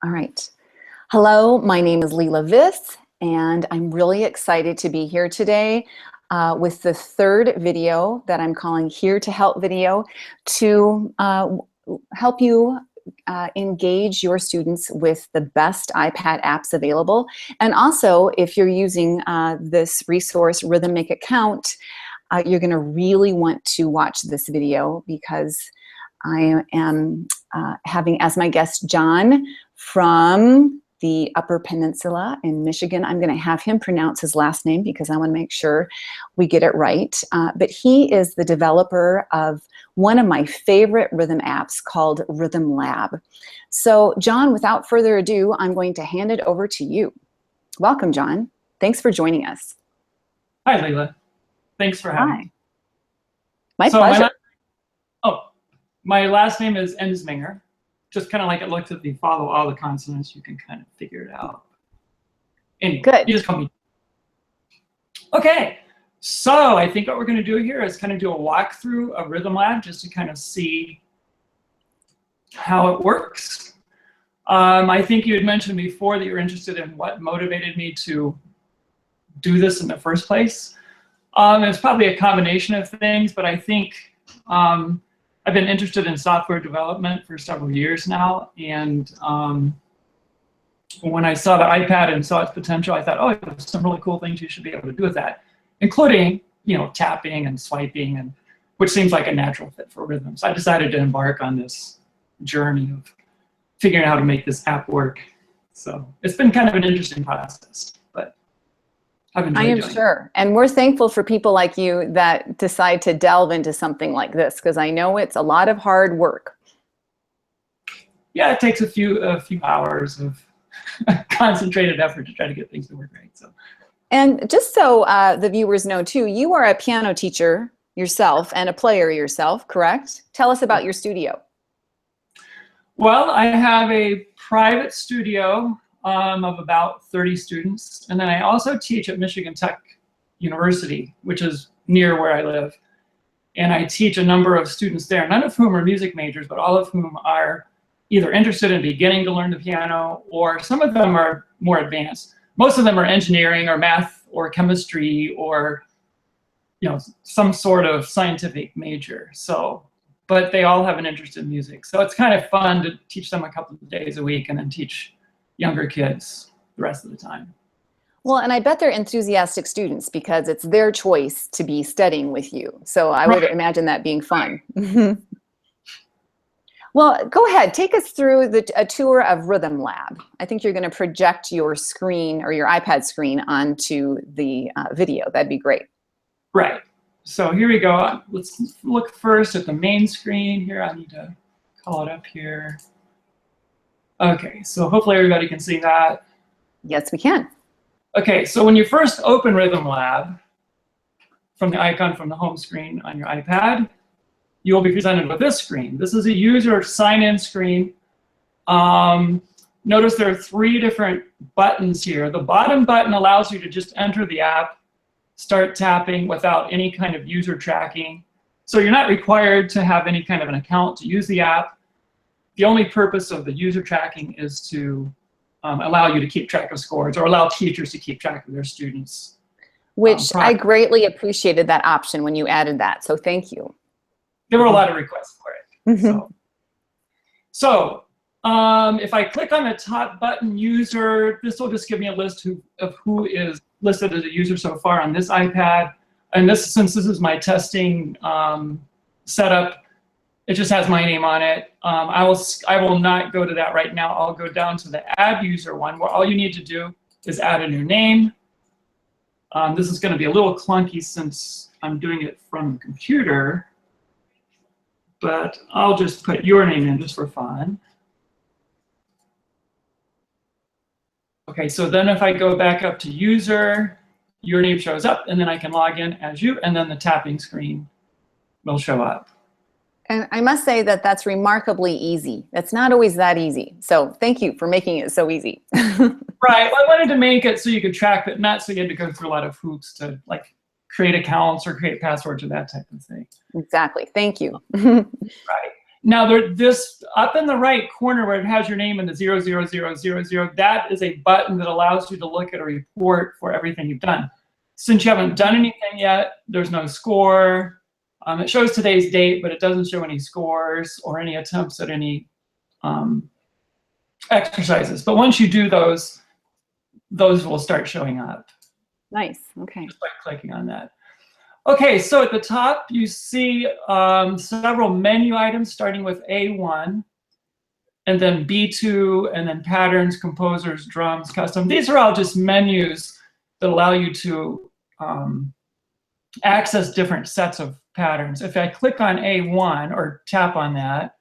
All right. Hello, my name is Leila, and I'm really excited to be here today with the third video that I'm calling Here to Help video to help you engage your students with the best iPad apps available. And also, if you're using this resource, Rhythm Make It Count, you're going to really want to watch this video because I am having as my guest Jon from the Upper Peninsula in Michigan. I'm going to have him pronounce his last name because I want to make sure we get it right. But he is the developer of one of my favorite rhythm apps called Rhythm Lab. So Jon, without further ado, I'm going to hand it over to you. Welcome, Jon. Thanks for joining us. Hi, Leila. Thanks for having me. My pleasure. My last name is Ensminger. Just kind of like it looks if you follow all the consonants, you can kind of figure it out. Anyway, good. You just call me. Okay, so I think what we're going to do here is kind of do a walkthrough of Rhythm Lab just to kind of see how it works. I think you had mentioned before that you're interested in what motivated me to do this in the first place. It's probably a combination of things, but I think I've been interested in software development for several years now, and when I saw the iPad and saw its potential, I thought, oh, there's some really cool things you should be able to do with that, including, you know, tapping and swiping, and which seems like a natural fit for rhythm. So I decided to embark on this journey of figuring out how to make this app work. So it's been kind of an interesting process, but I've enjoyed doing it. I am sure. And we're thankful for people like you that decide to delve into something like this, because I know it's a lot of hard work. Yeah, it takes a few hours of concentrated effort to try to get things to work right. So. And just so the viewers know too, you are a piano teacher yourself and a player yourself, correct? Tell us about your studio. Well, I have a private studio of about 30 students. And then I also teach at Michigan Tech University, which is near where I live. And I teach a number of students there, none of whom are music majors, but all of whom are either interested in beginning to learn the piano, or some of them are more advanced. Most of them are engineering or math or chemistry or, you know, some sort of scientific major. So, but they all have an interest in music. So it's kind of fun to teach them a couple of days a week and then teach younger kids the rest of the time. Well, and I bet they're enthusiastic students because it's their choice to be studying with you. So I would imagine that being fun. Well, go ahead, take us through a tour of Rhythm Lab. I think you're going to project your screen or your iPad screen onto the video. That'd be great. Right. So here we go. Let's look first at the main screen here. I need to call it up here. Okay, so hopefully everybody can see that. Yes, we can. Okay, so when you first open Rhythm Lab from the icon from the home screen on your iPad, you will be presented with this screen. This is a user sign-in screen. Notice there are 3 different buttons here. The bottom button allows you to just enter the app, start tapping without any kind of user tracking. So you're not required to have any kind of an account to use the app. The only purpose of the user tracking is to allow you to keep track of scores or allow teachers to keep track of their students. Which I greatly appreciated that option when you added that, so thank you. There were a lot of requests for it. So if I click on the top button, user, this will just give me a list of who is listed as a user so far on this iPad. And this, since this is my testing setup, it just has my name on it. I will not go to that right now. I'll go down to the add user one, where all you need to do is add a new name. This is going to be a little clunky since I'm doing it from the computer, but I'll just put your name in just for fun. Okay, so then if I go back up to user, your name shows up, and then I can log in as you, and then the tapping screen will show up. And I must say that that's remarkably easy. It's not always that easy. So thank you for making it so easy. Right. Well, I wanted to make it so you could track it, not so you had to go through a lot of hoops to like create accounts or create passwords or that type of thing. Exactly. Thank you. Right. Now, this up in the right corner where it has your name in the 00000, that is a button that allows you to look at a report for everything you've done. Since you haven't done anything yet, there's no score. It shows today's date, but it doesn't show any scores or any attempts at any exercises. But once you do those will start showing up. Nice. Okay. Just by clicking on that. Okay, so at the top you see several menu items starting with A1, and then B2, and then patterns, composers, drums, custom. These are all just menus that allow you to access different sets of patterns. If I click on A1 or tap on that,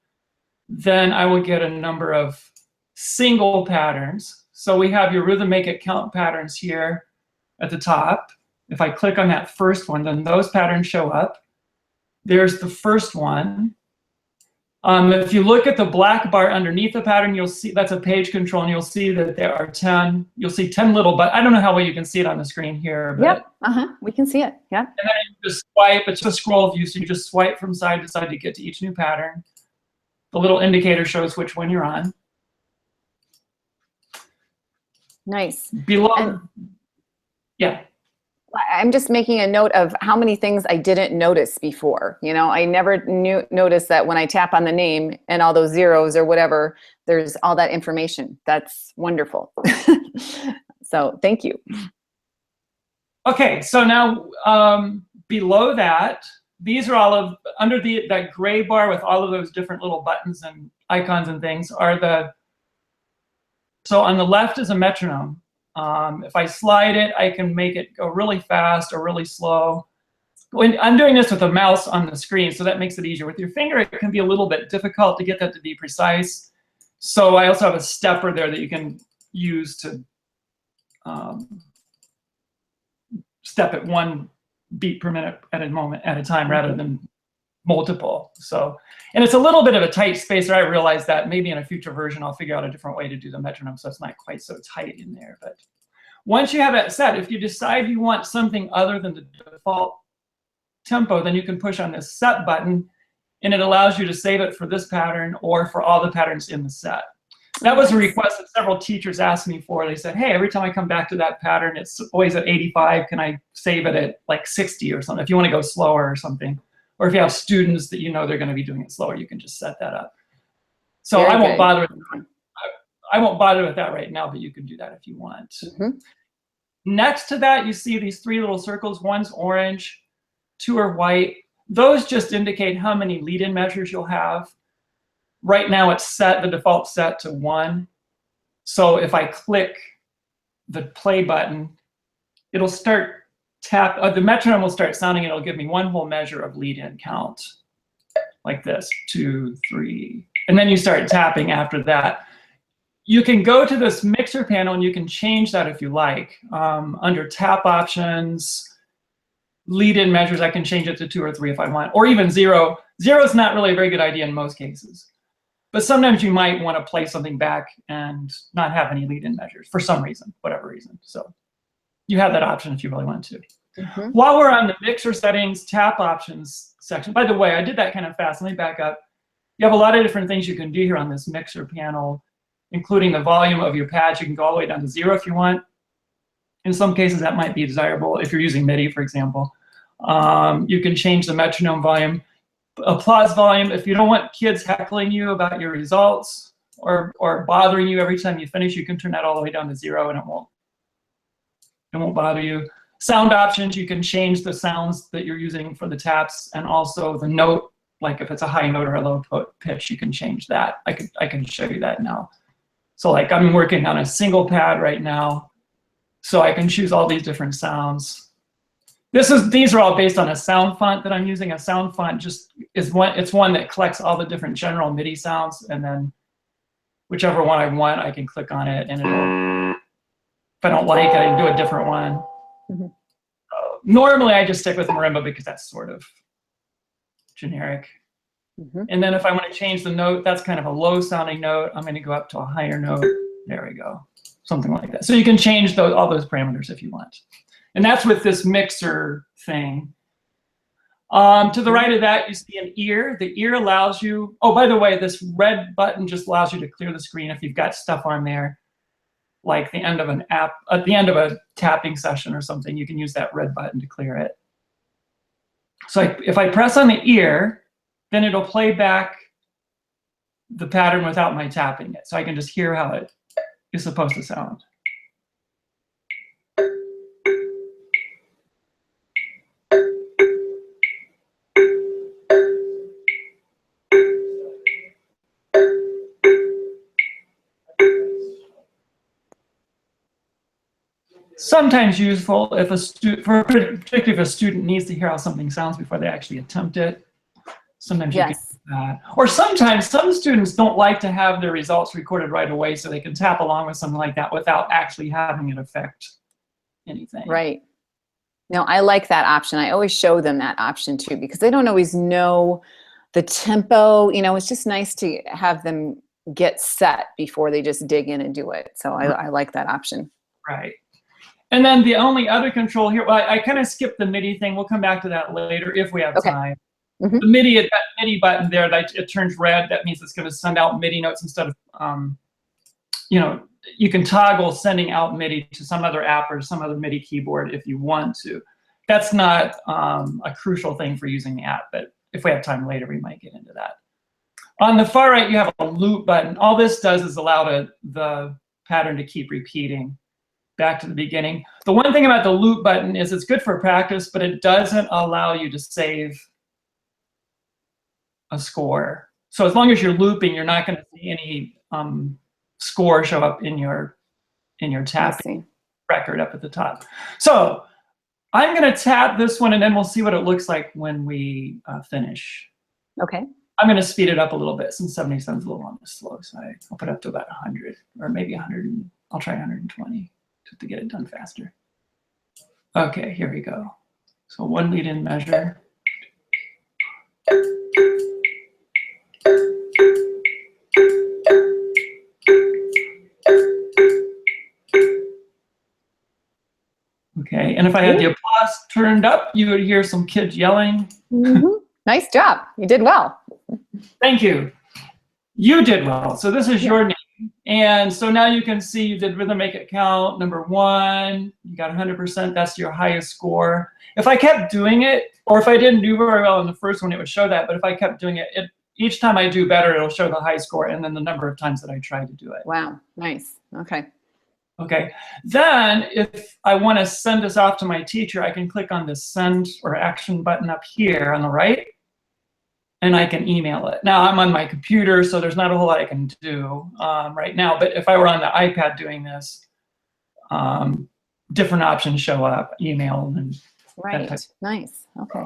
then I will get a number of single patterns. So we have your rhythm make it count patterns here at the top. If I click on that first one, then those patterns show up. There's the first one. If you look at the black bar underneath the pattern, you'll see that's a page control, and you'll see that there are 10. You'll see 10 little, but I don't know how well you can see it on the screen here. But, yep. We can see it. Yep. And then you just swipe. It's a scroll view, so you just swipe from side to side to get to each new pattern. The little indicator shows which one you're on. Nice. Below, yeah. I'm just making a note of how many things I didn't notice before. You know, I never noticed that when I tap on the name and all those zeros or whatever, there's all that information. That's wonderful. So thank you. Okay, so now below that, these are all of, under that gray bar with all of those different little buttons and icons and things are so on the left is a metronome. If I slide it, I can make it go really fast or really slow. I'm doing this with a mouse on the screen, so that makes it easier. With your finger, it can be a little bit difficult to get that to be precise. So I also have a stepper there that you can use to step at 1 beat per minute at a time rather than multiple. So, and it's a little bit of a tight space there. I realize that maybe in a future version I'll figure out a different way to do the metronome so it's not quite so tight in there. But once you have that set, if you decide you want something other than the default tempo, then you can push on this set button, and it allows you to save it for this pattern or for all the patterns in the set. That was a request that several teachers asked me for. They said, hey, every time I come back to that pattern, it's always at 85. Can I save it at like 60 or something? If you want to go slower or something. Or if you have students that you know they're going to be doing it slower, you can just set that up. So I won't bother with that. I won't bother with that right now, but you can do that if you want. Mm-hmm. Next to that, you see these 3 little circles. One's orange, 2 are white. Those just indicate how many lead-in measures you'll have. Right now, it's set, the default set to 1. So if I click the play button, it'll start the metronome will start sounding, and it'll give me 1 whole measure of lead-in count, like this, 2, 3. And then you start tapping after that. You can go to this mixer panel, and you can change that if you like. Under tap options, lead-in measures, I can change it to 2 or 3 if I want, or even 0. 0 is not really a very good idea in most cases. But sometimes you might want to play something back and not have any lead-in measures for some reason, whatever reason. So you have that option if you really want to. Mm-hmm. While we're on the mixer settings, tap options section, by the way, I did that kind of fast. Let me back up. You have a lot of different things you can do here on this mixer panel, including the volume of your pads. You can go all the way down to 0 if you want. In some cases, that might be desirable if you're using MIDI, for example. You can change the metronome volume. Applause volume, if you don't want kids heckling you about your results or bothering you every time you finish, you can turn that all the way down to 0 and it won't bother you. Sound options, you can change the sounds that you're using for the taps, and also the note, like if it's a high note or a low pitch, you can change that. I can show you that now. So like I'm working on a single pad right now, so I can choose all these different sounds. These are all based on a sound font that I'm using. A sound font just is one that collects all the different general MIDI sounds, and then whichever one I want, I can click on it, and it'll, if I don't like it, I can do a different one. Mm-hmm. Normally, I just stick with marimba because that's sort of generic. Mm-hmm. And then if I want to change the note, that's kind of a low sounding note. I'm going to go up to a higher note. There we go. Something like that. So you can change all those parameters if you want. And that's with this mixer thing. To the right of that, you see an ear. The ear allows you, oh, by the way, this red button just allows you to clear the screen if you've got stuff on there, like the end of an app, at the end of a tapping session or something, you can use that red button to clear it. So if I press on the ear, then it'll play back the pattern without my tapping it. So I can just hear how it is supposed to sound. Sometimes useful if a student, particularly if a student needs to hear how something sounds before they actually attempt it. Sometimes you can do that. Or sometimes some students don't like to have their results recorded right away, so they can tap along with something like that without actually having it affect anything. Right. No, I like that option. I always show them that option too, because they don't always know the tempo. You know, it's just nice to have them get set before they just dig in and do it. So I like that option. Right. And then the only other control here, well, I kind of skipped the MIDI thing. We'll come back to that later if we have time. Mm-hmm. The MIDI, that MIDI button there, it turns red. That means it's going to send out MIDI notes instead of, you know, you can toggle sending out MIDI to some other app or some other MIDI keyboard if you want to. That's not a crucial thing for using the app, but if we have time later, we might get into that. On the far right, you have a loop button. All this does is allow the pattern to keep repeating back to the beginning. The one thing about the loop button is it's good for practice, but it doesn't allow you to save a score. So as long as you're looping, you're not going to see any score show up in your tapping record up at the top. So I'm going to tap this one, and then we'll see what it looks like when we finish. Okay. I'm going to speed it up a little bit since 77 is a little on the slow side. I'll put it up to about 100 or maybe 100. I'll try 120 to get it done faster. Okay, here we go. So one lead in measure. Okay, and if I had the applause turned up, you would hear some kids yelling. Mm-hmm. Nice job. You did well. Thank you. You did well. So this is your name. And so now you can see you did Rhythm Make It Count, #1. You got 100%. That's your highest score. If I kept doing it, or if I didn't do very well in the first one, it would show that. But if I kept doing it, each time I do better, it'll show the high score and then the number of times that I tried to do it. Wow. Nice. Okay. Okay. Then if I want to send this off to my teacher, I can click on the send or action button up here on the right, and I can email it. Now I'm on my computer, so there's not a whole lot I can do right now. But if I were on the iPad doing this, different options show up, email and right. Nice. Okay.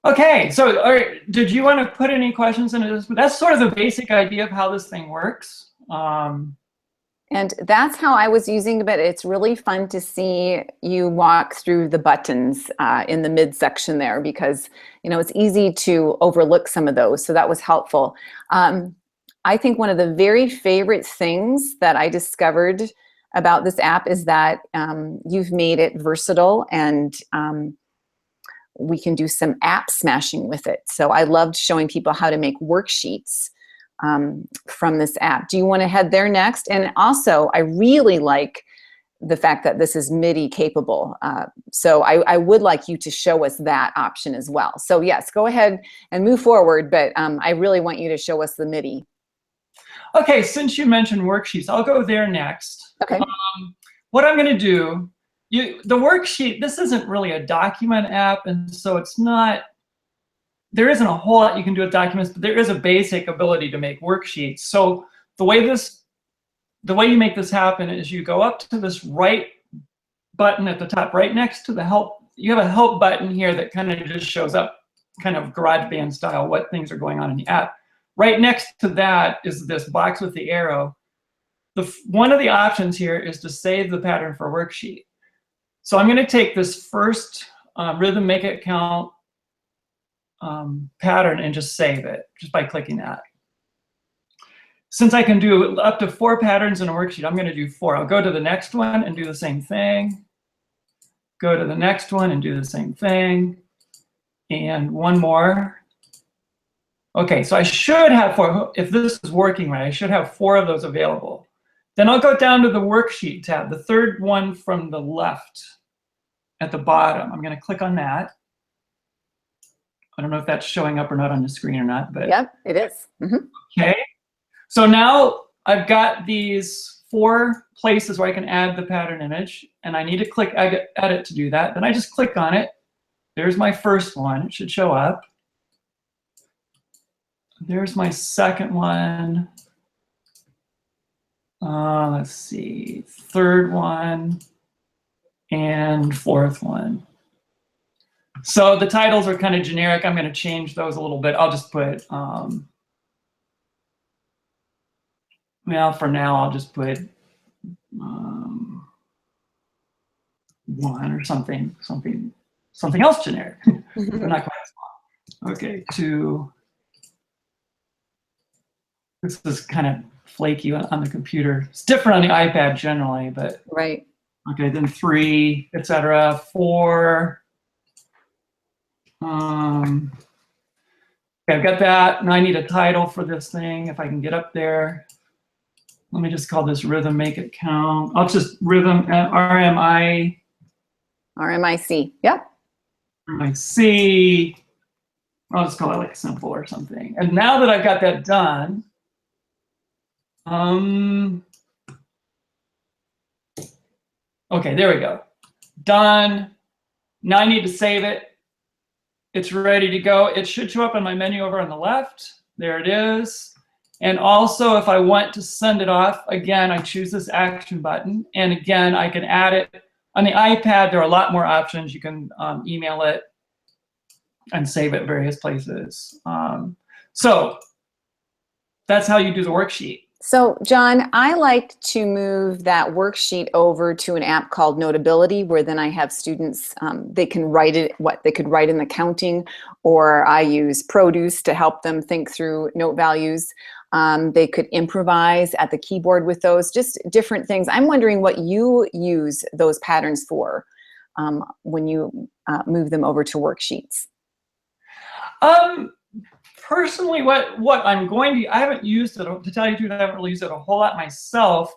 Okay. So, all right, did you want to put any questions into this? That's sort of the basic idea of how this thing works. And that's how I was using it, but it's really fun to see you walk through the buttons in the midsection there, because, you know, it's easy to overlook some of those. So that was helpful. I think one of the very favorite things that I discovered about this app is that you've made it versatile, and we can do some app smashing with it. So I loved showing people how to make worksheets from this app. Do you want to head there next? And also, I really like the fact that this is MIDI capable. So I would like you to show us that option as well. So yes, go ahead and move forward, but I really want you to show us the MIDI. Okay, since you mentioned worksheets, I'll go there next. Okay. What I'm going to do, the worksheet, this isn't really a document app, and so it's not, there isn't a whole lot you can do with documents, but there is a basic ability to make worksheets. So the way you make this happen is you go up to this right button at the top, right next to the help. You have a help button here that kind of just shows up, kind of GarageBand style, what things are going on in the app. Right next to that is this box with the arrow. One of the options here is to save the pattern for worksheet. So I'm going to take this first Rhythm Make It Count pattern and just save it just by clicking that. Since I can do up to 4 patterns in a worksheet, I'm going to do 4. I'll go to the next one and do the same thing. go to the next one and do the same thing. And one more. Okay, so I should have 4, if this is working right, I should have 4 of those available. Then I'll go down to the Worksheet tab, the third one from the left at the bottom. I'm going to click on that. I don't know if that's showing up or not on the screen or not, but yep, it is. Mm-hmm. Okay. So now I've got these 4 places where I can add the pattern image, and I need to click edit to do that. Then I just click on it. There's my first one. It should show up. There's my second one. Let's see, third one and fourth one. So the titles are kind of generic. I'm going to change those a little bit. I'll just put, well, for now, I'll just put 1 or something else generic. They're not quite small. Okay, 2. This is kind of flaky on the computer. It's different on the iPad generally, but right. Okay, then 3, etc. 4. Okay, I've got that. Now I need a title for this thing. If I can get up there, let me just call this rhythm. Make it count. I'll just rhythm RMI. RMIC. Yep. RMIC. I'll just call it like simple or something. And now that I've got that done. Okay, there we go. Done. Now I need to save it. It's ready to go. It should show up on my menu over on the left. There it is. And also, if I want to send it off, again, I choose this action button. And again, I can add it. On the iPad, there are a lot more options. You can email it and save it various places. So that's how you do the worksheet. So, Jon, I like to move that worksheet over to an app called Notability, where then I have students, they can write it, they could write in the counting, or I use Produce to help them think through note values. They could improvise at the keyboard with those, just different things. I'm wondering what you use those patterns for when you move them over to worksheets. Personally, what I'm going to, I haven't used it, to tell you the truth, I haven't really used it a whole lot myself,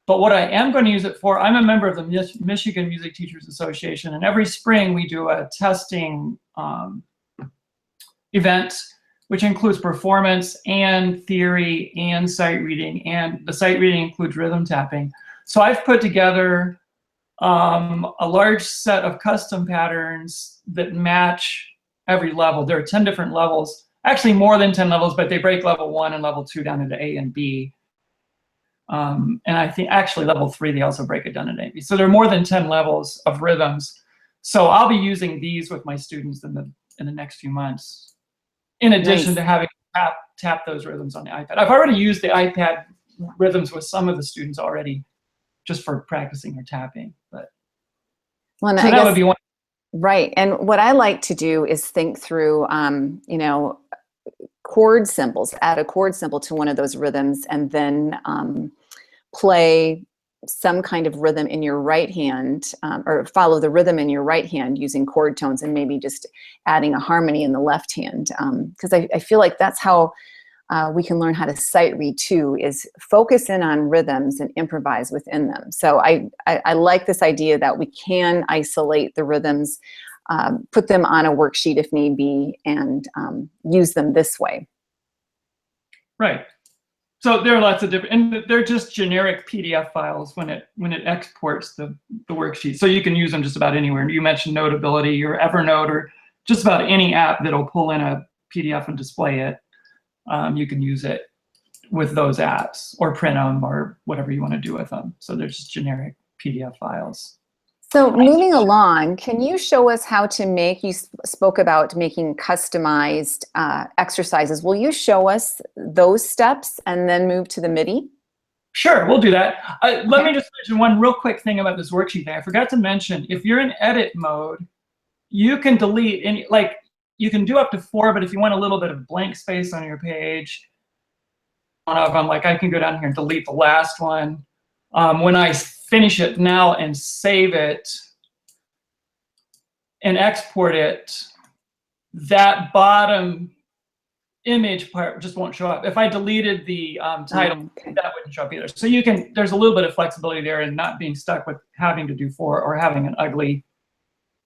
but what I am going to use it for, I'm a member of the Michigan Music Teachers Association, and every spring we do a testing event, which includes performance and theory and sight reading, and the sight reading includes rhythm tapping. So I've put together a large set of custom patterns that match every level. There are 10 different levels. Actually more than 10 levels, but they break level 1 and level 2 down into A and B. And I think actually level 3, they also break it down into A and B. So there are more than 10 levels of rhythms. So I'll be using these with my students in the next few months, in addition to having tap those rhythms on the iPad. I've already used the iPad rhythms with some of the students already, just for practicing or tapping. But well, so that would be one. Right. And what I like to do is think through, you know, chord symbols, add a chord symbol to one of those rhythms, and then play some kind of rhythm in your right hand, or follow the rhythm in your right hand using chord tones, and maybe just adding a harmony in the left hand. Because I feel like that's how we can learn how to sight read too, is focus in on rhythms and improvise within them. So I like this idea that we can isolate the rhythms, put them on a worksheet if need be, and use them this way. Right. So there are lots of different, and they're just generic PDF files when it exports the worksheet. So you can use them just about anywhere. You mentioned Notability or Evernote or just about any app that'll pull in a PDF and display it. You can use it with those apps or print them or whatever you want to do with them. So they're just generic PDF files. So moving along, can you show us how to make, you spoke about making customized exercises. Will you show us those steps and then move to the MIDI? Sure, we'll do that. Let me just mention one real quick thing about this worksheet thing. I forgot to mention, if you're in edit mode, you can delete any, like, you can do up to 4, but if you want a little bit of blank space on your page, one of them, like I can go down here and delete the last one. When I finish it now and save it, and export it, that bottom image part just won't show up. If I deleted the title, Okay. that wouldn't show up either. So you can, there's a little bit of flexibility there and not being stuck with having to do 4 or having an ugly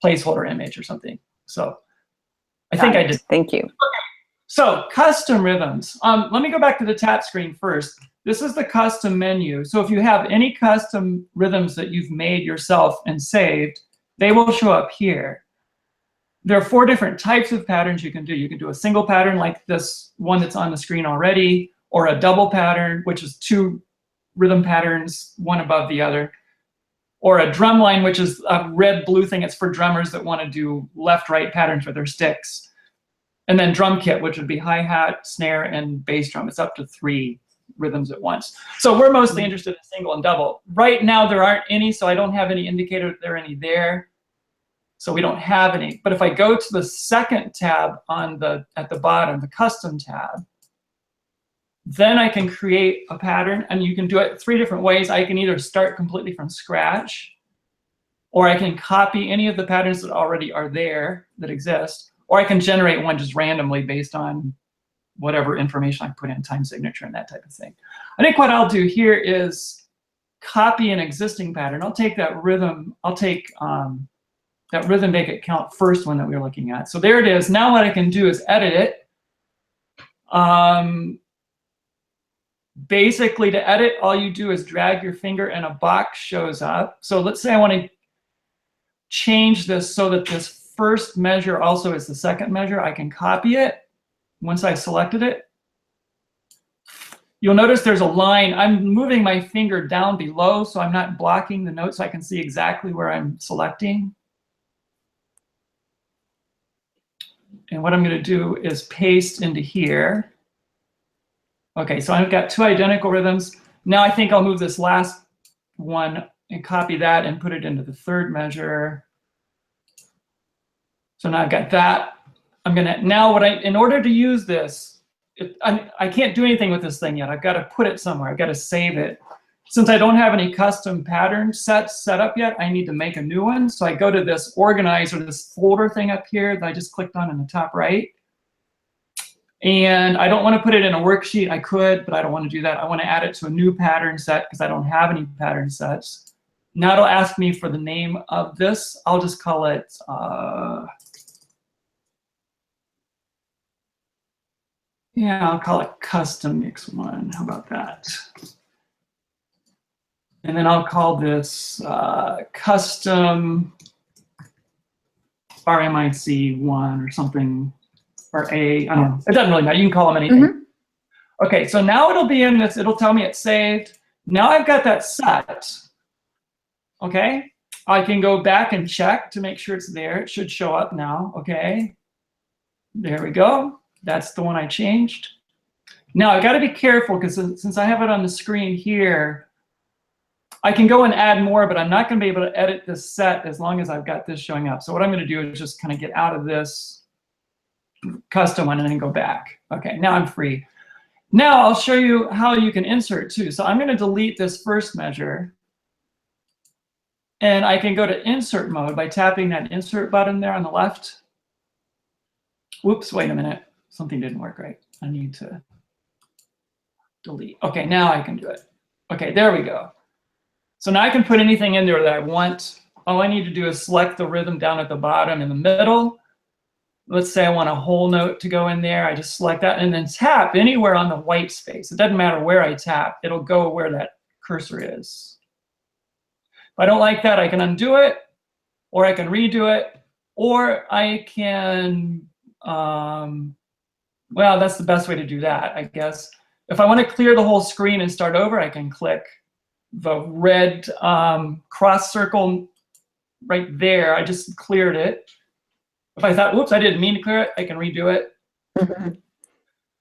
placeholder image or something. So I think I did. Thank you. So custom rhythms. Let me go back to the tap screen first. This is the custom menu. So if you have any custom rhythms that you've made yourself and saved, they will show up here. There are 4 different types of patterns you can do. You can do a single pattern like this one that's on the screen already, or a double pattern, which is 2 rhythm patterns, one above the other, or a drum line, which is a red-blue thing. It's for drummers that want to do left-right patterns with their sticks. And then drum kit, which would be hi-hat, snare, and bass drum. It's up to 3 rhythms at once. So we're mostly interested in single and double. Right now, there aren't any, so I don't have any indicator that there are any there. So we don't have any. But if I go to the second tab on at the bottom, the custom tab, then I can create a pattern, and you can do it 3 different ways. I can either start completely from scratch, or I can copy any of the patterns that already are there that exist, or I can generate one just randomly based on whatever information I put in, time signature and that type of thing. I think what I'll do here is copy an existing pattern. I'll take that rhythm, that rhythm make it count first one that we were looking at. So there it is. Now what I can do is edit it. Basically, to edit, all you do is drag your finger and a box shows up. So let's say I want to change this so that this first measure also is the second measure. I can copy it once I've selected it. You'll notice there's a line. I'm moving my finger down below, so I'm not blocking the note, so I can see exactly where I'm selecting. And what I'm going to do is paste into here. Okay, so I've got 2 identical rhythms. Now I think I'll move this last one and copy that and put it into the third measure. So now I've got that. I'm gonna, now in order to use this, I can't do anything with this thing yet. I've got to put it somewhere. I've got to save it. Since I don't have any custom pattern sets set up yet, I need to make a new one. So I go to this organizer, this folder thing up here that I just clicked on in the top right. And I don't want to put it in a worksheet. I could, but I don't want to do that. I want to add it to a new pattern set because I don't have any pattern sets. Now it'll ask me for the name of this. I'll just call it, yeah, I'll call it Custom Mix 1. How about that? And then I'll call this Custom RMIC 1 or something, or A, I don't know. It doesn't really matter. You can call them anything. Mm-hmm. Okay, so now it'll be in this. It'll tell me it's saved. Now I've got that set. Okay, I can go back and check to make sure it's there. It should show up now. Okay, there we go. That's the one I changed. Now I've got to be careful because since I have it on the screen here, I can go and add more, but I'm not going to be able to edit this set as long as I've got this showing up. So what I'm going to do is just kind of get out of this custom one and then go back. Okay, now I'm free. Now I'll show you how you can insert too. So I'm going to delete this first measure. And I can go to insert mode by tapping that insert button there on the left. Whoops, wait a minute. Something didn't work right. I need to delete. Okay, now I can do it. Okay, there we go. So now I can put anything in there that I want. All I need to do is select the rhythm down at the bottom in the middle. Let's say I want a whole note to go in there. I just select that and then tap anywhere on the white space. It doesn't matter where I tap. It'll go where that cursor is. If I don't like that, I can undo it, or I can redo it, or I can, well, that's the best way to do that, I guess. If I want to clear the whole screen and start over, I can click the red cross circle right there. I just cleared it. If I thought, whoops, I didn't mean to clear it, I can redo it. Mm-hmm.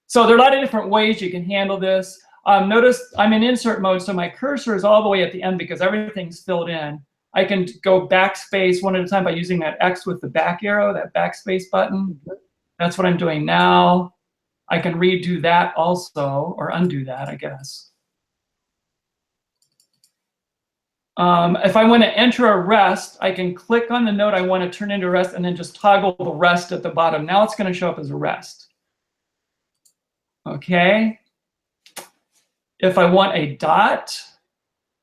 So there are a lot of different ways you can handle this. Notice I'm in insert mode, so my cursor is all the way at the end because everything's filled in. I can go backspace one at a time by using that X with the back arrow, that backspace button. That's what I'm doing now. I can redo that also, or undo that, I guess. If I want to enter a rest, I can click on the note I want to turn into rest and then just toggle the rest at the bottom. Now it's going to show up as a rest. Okay. If I want a dot,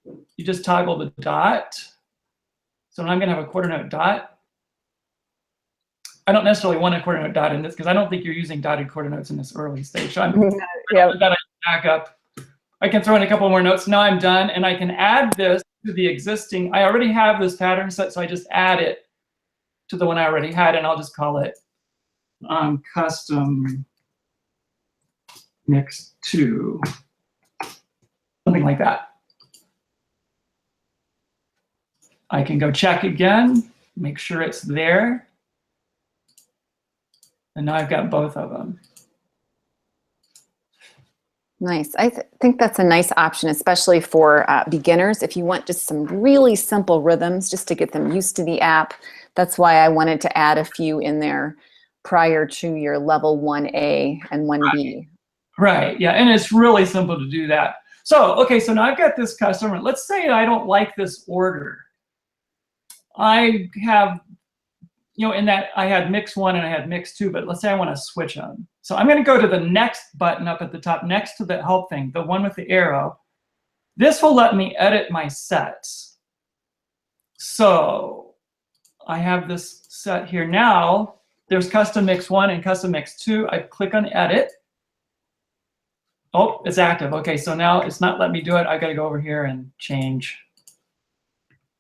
you just toggle the dot. So now I'm going to have a quarter note dot. I don't necessarily want a quarter note dot in this because I don't think you're using dotted quarter notes in this early stage. So I'm Yeah. back up. I can throw in a couple more notes. Now I'm done, and I can add this to the existing. I already have this pattern set, so I just add it to the one I already had, and I'll just call it custom mix 2, something like that. I can go check again, make sure it's there. And now I've got both of them. Nice. I think that's a nice option, especially for beginners. If you want just some really simple rhythms, just to get them used to the app. That's why I wanted to add a few in there prior to your level 1A and 1B. Right, yeah, and it's really simple to do that. So, okay, so now I've got this customer. Let's say I don't like this order. I have, you know, in that I had mix 1 and I had mix 2, but let's say I want to switch them. So I'm going to go to the next button up at the top next to the help thing, the one with the arrow. This will let me edit my sets. So I have this set here now. There's custom mix 1 and custom mix 2. I click on edit. Oh, it's active. Okay, so now it's not letting me do it. I got to go over here and change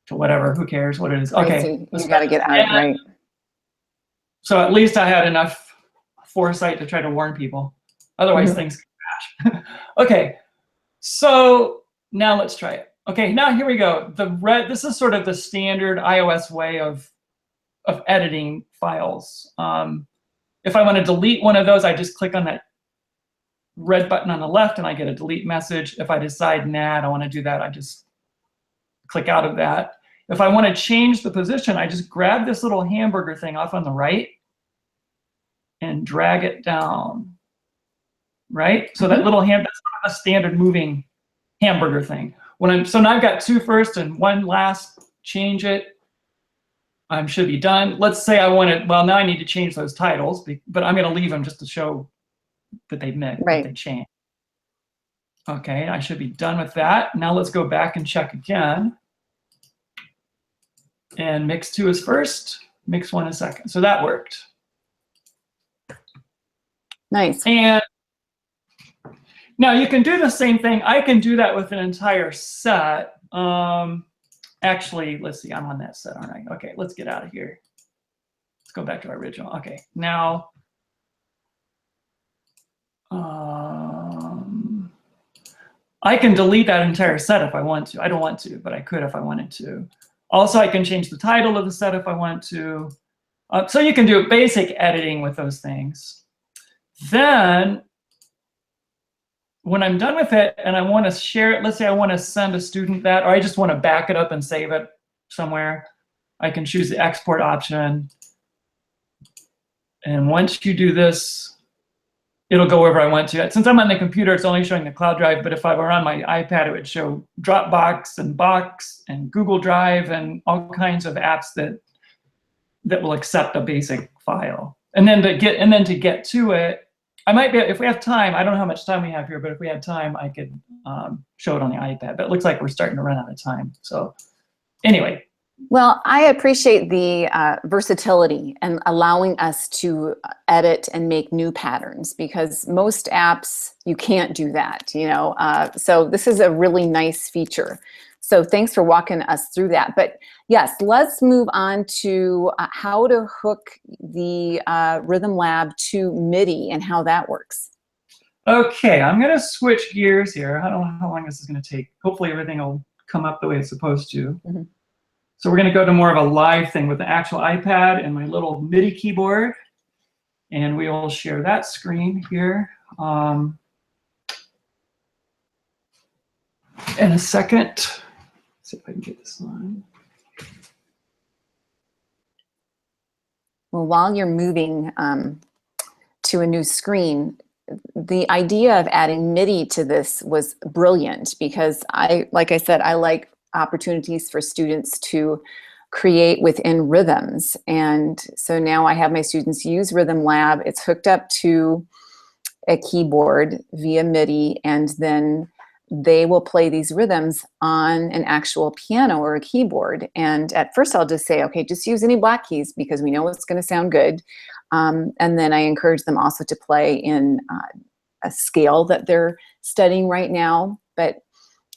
to whatever. Who cares what it is? Okay, you got to get out, right? So at least I had enough foresight to try to warn people. Otherwise, things can crash. Okay, so now let's try it. Okay, now here we go. This is sort of the standard iOS way of editing files. If I want to delete one of those, I just click on that red button on the left and I get a delete message. If I decide, nah, I don't want to do that, I just click out of that. If I want to change the position, I just grab this little hamburger thing off on the right and drag it down, right? So that little that's not a standard moving hamburger thing. So now I've got 2 first and 1 last, change it. I should be done. Let's say I wanted, well, now I need to change those titles, but I'm going to leave them just to show that they mixed, that they changed. Okay, I should be done with that. Now let's go back and check again. And mix 2 is first, mix 1 is second. So that worked. Nice. And now you can do the same thing. I can do that with an entire set. Actually, let's see, I'm on that set, aren't I? Okay, let's get out of here. Let's go back to our original. Okay, now I can delete that entire set if I want to. I don't want to, but I could if I wanted to. Also, I can change the title of the set if I want to. So you can do basic editing with those things. Then, when I'm done with it and I want to share it, let's say I want to send a student that, or I just want to back it up and save it somewhere, I can choose the export option. And once you do this, it'll go wherever I want to. Since I'm on the computer, it's only showing the cloud drive, but if I were on my iPad, it would show Dropbox and Box and Google Drive and all kinds of apps that will accept a basic file. And then to get to it, I might be, if we have time, I don't know how much time we have here, but if we had time, I could show it on the iPad. But it looks like we're starting to run out of time. So anyway. Well, I appreciate the versatility and allowing us to edit and make new patterns, because most apps, you can't do that, you know. So this is a really nice feature. So thanks for walking us through that. But yes, let's move on to how to hook the Rhythm Lab to MIDI and how that works. Okay, I'm going to switch gears here. I don't know how long this is going to take. Hopefully everything will come up the way it's supposed to. Mm-hmm. So we're going to go to more of a live thing with the actual iPad and my little MIDI keyboard. And we will share that screen here in a second. Let's see if I can get this on. Well, while you're moving to a new screen, the idea of adding MIDI to this was brilliant, because like I said, I like opportunities for students to create within rhythms. And so now I have my students use Rhythm Lab. It's hooked up to a keyboard via MIDI, and then they will play these rhythms on an actual piano or a keyboard. And at first I'll just say, okay, just use any black keys because we know it's going to sound good. And then I encourage them also to play in a scale that they're studying right now. But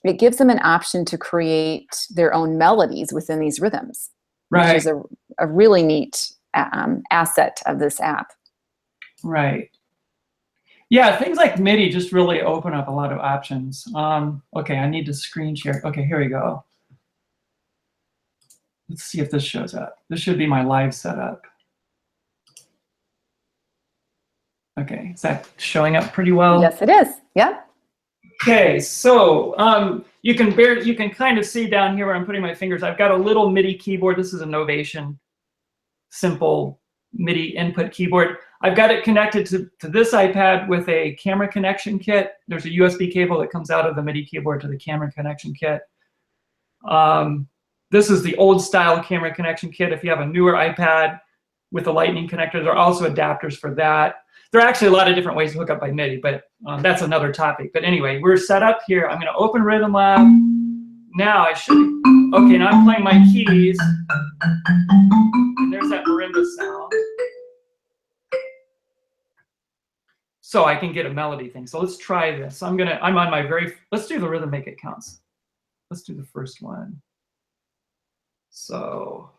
it gives them an option to create their own melodies within these rhythms, Right. which is a really neat asset of this app. Right. Yeah, things like MIDI just really open up a lot of options. Okay, I need to screen share. Okay, here we go. Let's see if this shows up. This should be my live setup. Okay, is that showing up pretty well? Yes, it is. Yeah. Okay, so you can kind of see down here where I'm putting my fingers. I've got a little MIDI keyboard. This is a Novation simple MIDI input keyboard. I've got it connected to this iPad with a camera connection kit. There's a USB cable that comes out of the MIDI keyboard to the camera connection kit. This is the old style camera connection kit. If you have a newer iPad with a lightning connector, there are also adapters for that. There are actually a lot of different ways to hook up by MIDI, but that's another topic. But anyway, we're set up here. I'm going to open Rhythm Lab. Now I should, okay, now I'm playing my keys. And there's that marimba sound. So I can get a melody thing. So let's try this. I'm on my let's do the rhythm make it counts. Let's do the first one. So,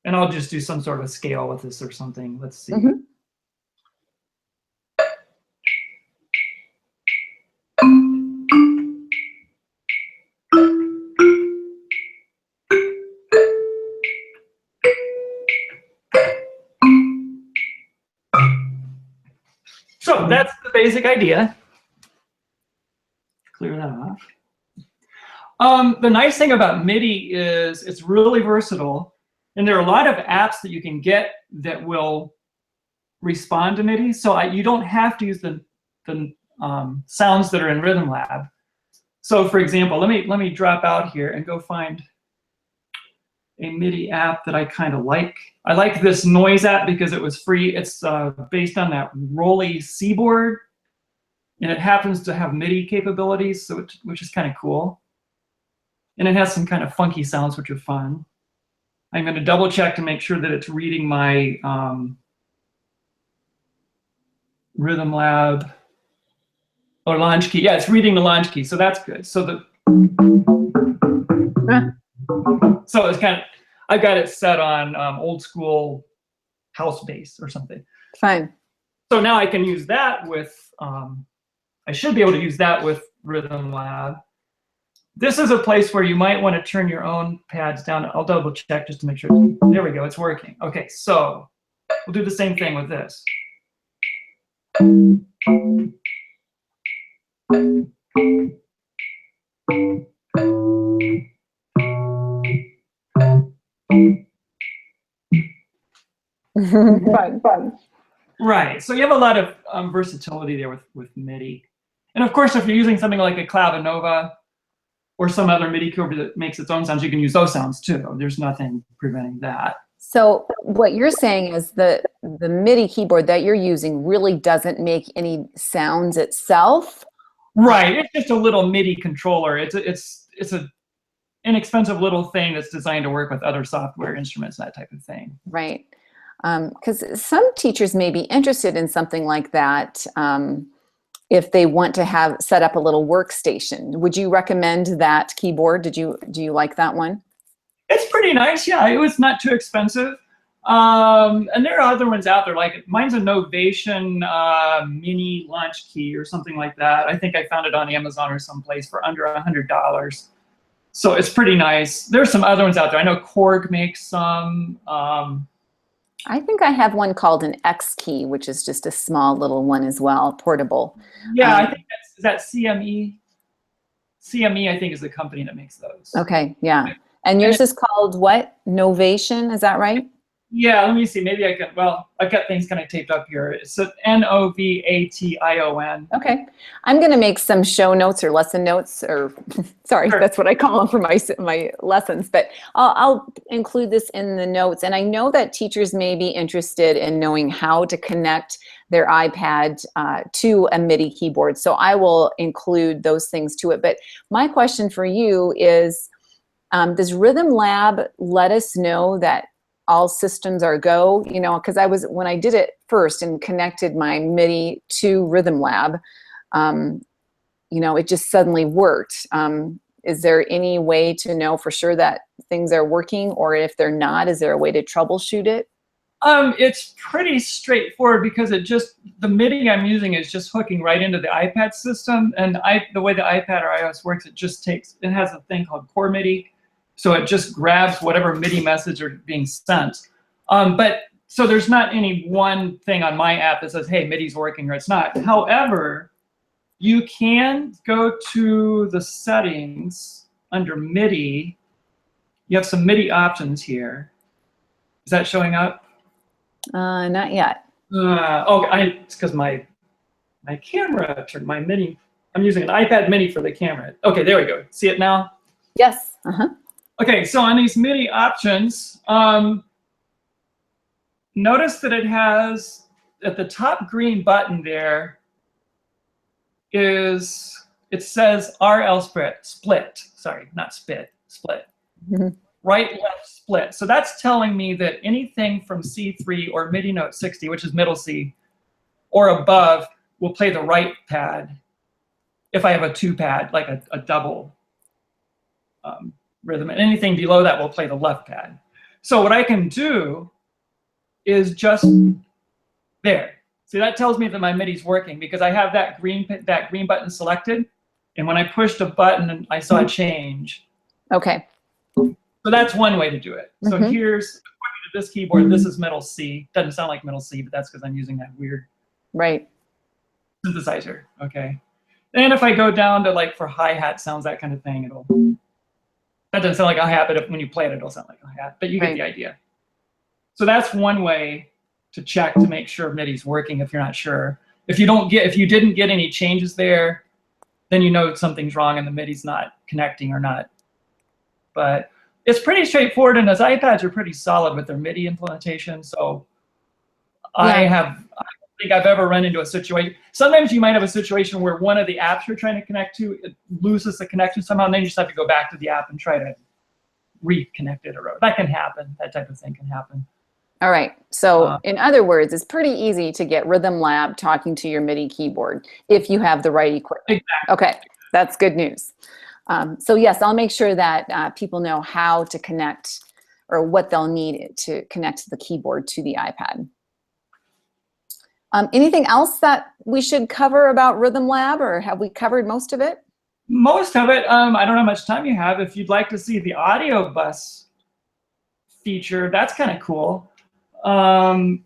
and I'll just do some sort of scale with this or something. Let's see. Mm-hmm. So that's the basic idea. Clear that off. The nice thing about MIDI is it's really versatile. And there are a lot of apps that you can get that will respond to MIDI. So you don't have to use the sounds that are in Rhythm Lab. So for example, let me drop out here and go find a MIDI app that I kind of like. I like this noise app because it was free. It's based on that Rolly Seaboard, and it happens to have MIDI capabilities, so which is kind of cool. And it has some kind of funky sounds, which are fun. I'm going to double check to make sure that it's reading my Rhythm Lab or launch key. Yeah, it's reading the launch key, so that's good. So so it's kind of, I've got it set on old school house bass or something. Fine. So now I can use that with, I should be able to use that with Rhythm Lab. This is a place where you might want to turn your own pads down. I'll double check just to make sure. There we go, it's working. Okay, so we'll do the same thing with this. Fun. Right, so you have a lot of versatility there with MIDI. And of course, if you're using something like a Clavinova or some other MIDI keyboard that makes its own sounds, you can use those sounds too. There's nothing preventing that. So what you're saying is the MIDI keyboard that you're using really doesn't make any sounds itself? Right, it's just a little MIDI controller. It's a inexpensive little thing that's designed to work with other software instruments, that type of thing. Right. Because some teachers may be interested in something like that if they want to have set up a little workstation. Would you recommend that keyboard? Do you like that one? It's pretty nice, yeah. It was not too expensive. And there are other ones out there, like mine's a Novation mini launch key or something like that. I think I found it on Amazon or someplace for under $100. So it's pretty nice. There's some other ones out there. I know Korg makes some. I think I have one called an XKey, which is just a small little one as well, portable. Yeah, I think that's CME. CME, I think, is the company that makes those. Okay, yeah. And yours is called what? Novation, is that right? Yeah, let me see. Maybe I can. Well, I've got things kind of taped up here. It's Novation. Okay. I'm going to make some show notes or lesson notes, or sorry, Sure. that's what I call them for my lessons. But I'll include this in the notes. And I know that teachers may be interested in knowing how to connect their iPad to a MIDI keyboard. So I will include those things to it. But my question for you is, does Rhythm Lab let us know that all systems are go? You know, because when I did it first and connected my MIDI to Rhythm Lab, you know, it just suddenly worked. Is there any way to know for sure that things are working, or if they're not, is there a way to troubleshoot it? It's pretty straightforward because the MIDI I'm using is just hooking right into the iPad system, and the way the iPad or iOS works, it has a thing called Core MIDI, so it just grabs whatever MIDI message are being sent. So there's not any one thing on my app that says, hey, MIDI's working or it's not. However, you can go to the settings under MIDI. You have some MIDI options here. Is that showing up? Not yet. It's because my camera turned my MIDI. I'm using an iPad mini for the camera. Okay, there we go. See it now? Yes. Okay, so on these MIDI options, notice that it has at the top green button there it says RL split. Sorry, not split. Right, left, split. So that's telling me that anything from C3 or MIDI note 60, which is middle C, or above, will play the right pad. If I have a two pad, like a double rhythm, and anything below that will play the left pad. So what I can do is just there. See, that tells me that my MIDI's working because I have that green button selected, and when I pushed a button, I saw a change. Okay. So that's one way to do it. So here's this keyboard. This is middle C. Doesn't sound like middle C, but that's because I'm using that weird synthesizer. Okay. And if I go down to like for hi-hat sounds, that kind of thing, that doesn't sound like a hi-hat, but when you play it, it'll sound like a hi-hat. But you get the idea. So that's one way to check to make sure MIDI's working if you're not sure. If you didn't get any changes there, then you know something's wrong and the MIDI's not connecting or not. But it's pretty straightforward, and those iPads are pretty solid with their MIDI implementation. So I don't think I've ever run into a situation. Sometimes you might have a situation where one of the apps you're trying to connect to loses the connection somehow, and then you just have to go back to the app and try to reconnect it. Or that can happen. That type of thing can happen. All right. So in other words, it's pretty easy to get Rhythm Lab talking to your MIDI keyboard if you have the right equipment. Exactly. Okay, that's good news. So yes, I'll make sure that people know how to connect or what they'll need to connect the keyboard to the iPad. Anything else that we should cover about Rhythm Lab, or have we covered most of it? Most of it. I don't know how much time you have. If you'd like to see the audio bus feature, that's kind of cool. I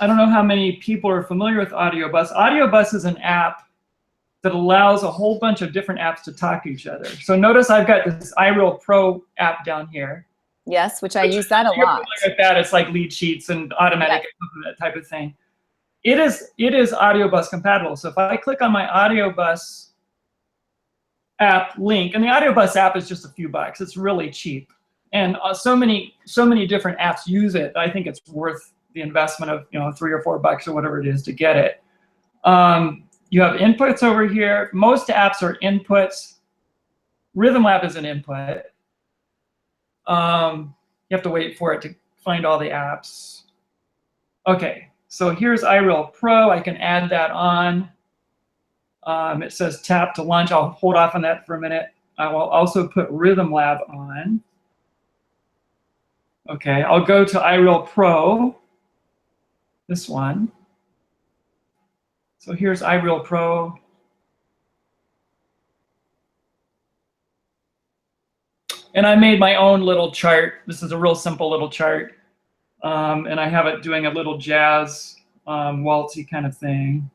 don't know how many people are familiar with Audio Bus. Audio Bus is an app that allows a whole bunch of different apps to talk to each other. So notice I've got this iReal Pro app down here. Yes, which I use that a lot. With that, it's like lead sheets and automatic that type of thing. It is Audio Bus compatible. So if I click on my Audio Bus app link, and the Audio Bus app is just a few bucks. It's really cheap. And so many different apps use it. I think it's worth the investment of $3 or $4 or whatever it is to get it. You have inputs over here. Most apps are inputs. Rhythm Lab is an input. You have to wait for it to find all the apps. Okay, so here's iReal Pro. I can add that on. It says tap to launch. I'll hold off on that for a minute. I will also put Rhythm Lab on. Okay, I'll go to iReal Pro, this one. So here's iReal Pro. And I made my own little chart. This is a real simple little chart. And I have it doing a little jazz waltzy kind of thing.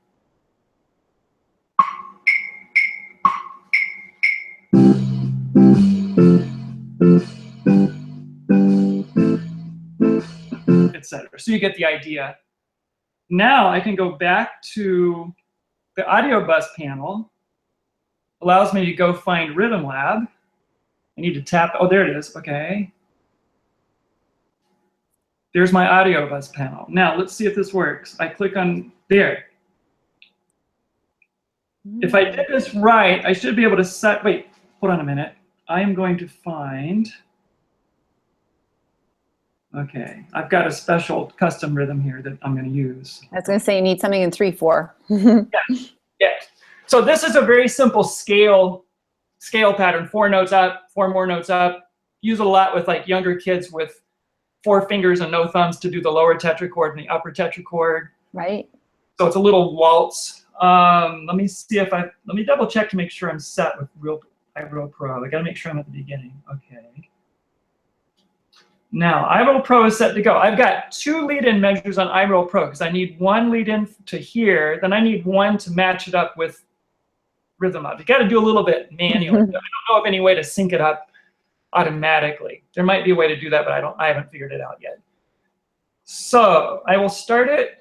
etc. So you get the idea. Now I can go back to the audio bus panel. Allows me to go find Rhythm Lab. I need to tap, oh, there it is, okay. There's my audio bus panel. Now let's see if this works. I click on there. If I did this right, I should be able to set, wait, hold on a minute. I am going to find, okay, I've got a special custom rhythm here that I'm going to use. I was going to say you need something in 3/4. Yeah. So this is a very simple scale pattern. 4 notes up, 4 more notes up. Use it a lot with like younger kids with 4 fingers and no thumbs to do the lower tetrachord and the upper tetrachord. Right. So it's a little waltz. Let me see if let me double check to make sure I'm set with iReal Pro. I got to make sure I'm at the beginning. Okay. Now iReal Pro is set to go. I've got 2 lead-in measures on iReal Pro because I need 1 lead-in to here, then I need 1 to match it up with Rhythm Lab. You got to do a little bit manually. I don't know of any way to sync it up automatically. There might be a way to do that, but I haven't figured it out yet. So I will start it.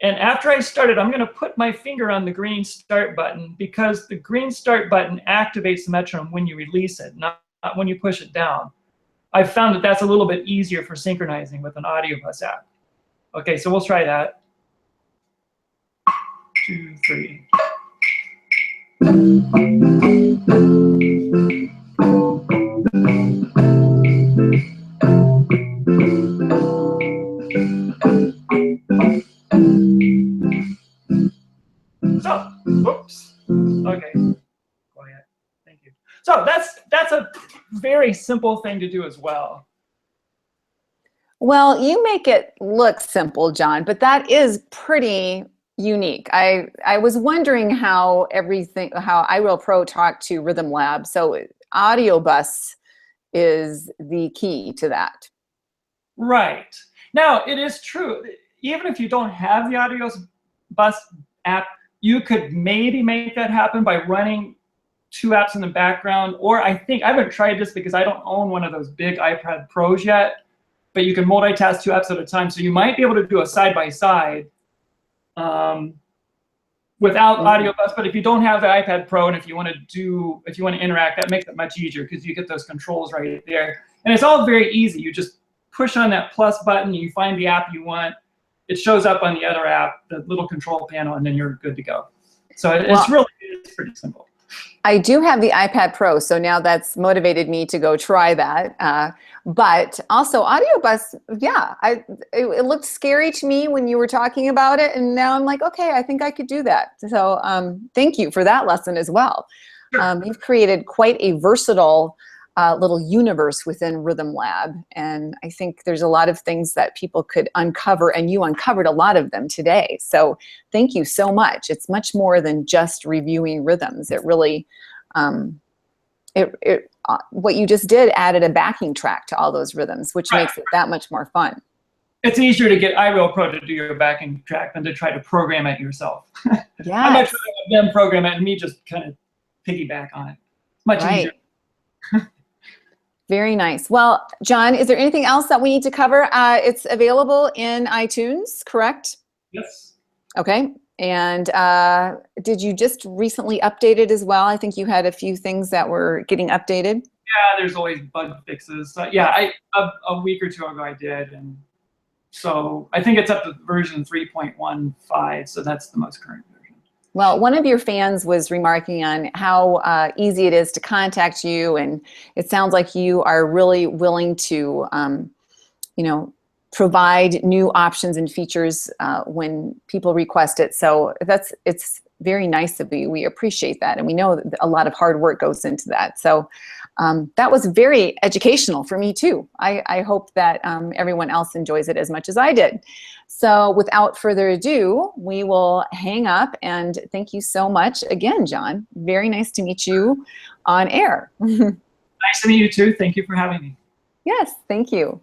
And after I start it, I'm going to put my finger on the green start button because the green start button activates the metronome when you release it, not when you push it down. I've found that that's a little bit easier for synchronizing with an audio bus app. Okay, so we'll try that. 2, 3. So, whoops. Okay, quiet. Thank you. So that's a very simple thing to do as well. Well, you make it look simple, Jon, but that is pretty unique. I was wondering how iReal Pro talked to Rhythm Lab. So audio bus is the key to that. Right. Now, it is true. Even if you don't have the audio bus app, you could maybe make that happen by running 2 apps in the background. Or I haven't tried this because I don't own one of those big iPad Pros yet, but you can multitask 2 apps at a time. So you might be able to do a side-by-side without audio bus. But if you don't have the iPad Pro and if you want to interact, that makes it much easier because you get those controls right there. And it's all very easy. You just push on that plus button, you find the app you want. It shows up on the other app, the little control panel, and then you're good to go. So it's pretty simple. I do have the iPad Pro, so now that's motivated me to go try that. But also audio bus, yeah, it looked scary to me when you were talking about it, and now I'm like, okay, I think I could do that. So thank you for that lesson as well. Sure. You've created quite a versatile little universe within Rhythm Lab, and I think there's a lot of things that people could uncover, and you uncovered a lot of them today. So thank you so much. It's much more than just reviewing rhythms. It really, what you just did added a backing track to all those rhythms, which makes it that much more fun. It's easier to get iReal Pro to do your backing track than to try to program it yourself. Yeah. I'm not trying to have them program it and me just kind of piggyback on it. Much easier. Very nice. Well, Jon, is there anything else that we need to cover? It's available in iTunes, correct? Yes. Okay. And did you just recently update it as well? I think you had a few things that were getting updated. Yeah, there's always bug fixes. Yeah, a week or 2 ago I did, and so I think it's up to version 3.15. So that's the most current version. Well, one of your fans was remarking on how easy it is to contact you, and it sounds like you are really willing to, provide new options and features when people request it. So it's very nice of you. We appreciate that, and we know that a lot of hard work goes into that. So that was very educational for me too. I hope that everyone else enjoys it as much as I did. So without further ado, we will hang up, and thank you so much again, Jon. Very nice to meet you on air. Nice to meet you too. Thank you for having me. Yes, thank you.